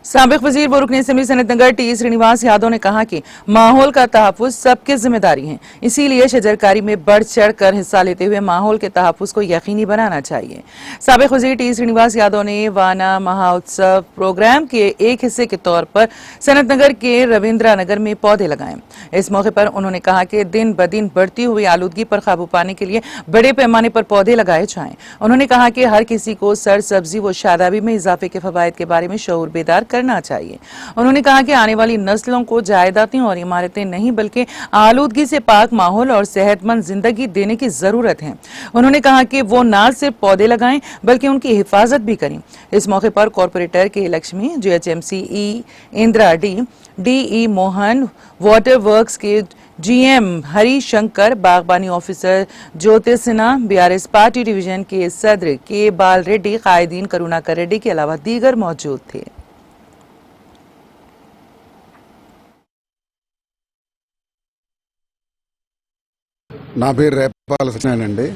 साबिक वजीर व रुकन असेंबली सनतनगर टी श्रीनिवास यादव ने कहा कि माहौल का तहफ़्फ़ुज़ सबकी जिम्मेदारी है, इसीलिए शजरकारी में बढ़ चढ़ कर हिस्सा लेते हुए माहौल के तहफ़्फ़ुज़ को यकीनी बनाना चाहिए। साबिक वजीर टी श्रीनिवास यादव ने वाना महोत्सव प्रोग्राम के एक हिस्से के तौर पर सनतनगर के रविंद्रा नगर में पौधे लगाए। इस मौके पर उन्होंने कहा कि दिन ब दिन बढ़ती हुई आलूदगी पर काबू पाने के लिए बड़े पैमाने पर पौधे लगाए जाएं। उन्होंने कहा कि हर किसी को सर सब्जी व शादाबी में इजाफे के फवायद के बारे में शऊर बेदार करना चाहिए। उन्होंने कहा कि आने वाली नस्लों को जायदादें और इमारतें नहीं बल्कि आलूदगी से पाक माहौल और सेहतमंद जिंदगी देने की जरूरत है। उन्होंने कहा कि वो न सिर्फ पौधे लगाएं बल्कि उनकी हिफाजत भी करें। इस मौके पर कॉरपोरेटर के Lakshmi, GHMC Indira D Mohan, water works के जीएम हरी शंकर, बागबानी ऑफिसर ज्योति सिन्हा, बीआरएस पार्टी डिवीजन के सदर के बाल रेड्डी, कायदीन करुणाकर रेड्डी के अलावा दीगर मौजूद थे। నా పేరు రేపాల సత్యనారాయణ అండి.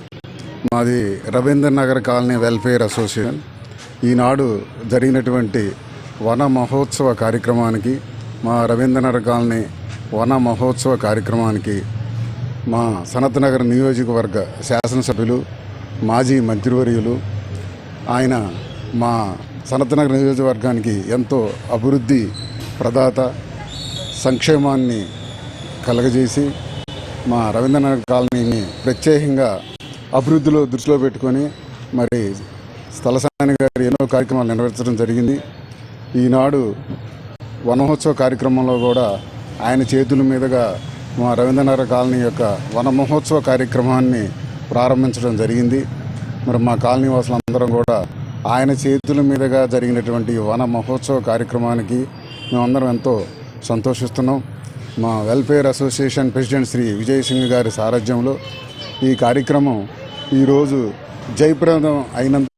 మాది Ravindra Nagar colony welfare association ఈనాడు జరిగినటువంటి వన మహోత్సవ కార్యక్రమానికి, మా రవీంద్రనగర్ కాలనీ వన మహోత్సవ కార్యక్రమానికి మా సనత్ నగర్ నియోజకవర్గ శాసనసభ్యులు, మాజీ మంత్రివర్యులు, ఆయన మా సనత్ నగర్ నియోజకవర్గానికి ఎంతో అభివృద్ధి ప్రదాత, సంక్షేమాన్ని కలగజేసి మా రవీంద్రనగర్ కాలనీని ప్రత్యేకంగా అభివృద్ధిలో దృష్టిలో పెట్టుకొని మరి స్థలసాని గారు ఎన్నో కార్యక్రమాలు నిర్వహించడం జరిగింది. ఈనాడు వనమహోత్సవ కార్యక్రమంలో కూడా ఆయన చేతుల మీదుగా మా రవీంద్రనగర్ కాలనీ యొక్క వన మహోత్సవ కార్యక్రమాన్ని ప్రారంభించడం జరిగింది. మరి మా కాలనీ వాసులందరం కూడా ఆయన చేతుల మీదుగా జరిగినటువంటి వన మహోత్సవ కార్యక్రమానికి మేమందరం ఎంతో సంతోషిస్తున్నాం. మా welfare association president Shri Vijay Singh గారి సారథ్యంలో ఈ కార్యక్రమం ఈరోజు జయప్రదం అయినందుకు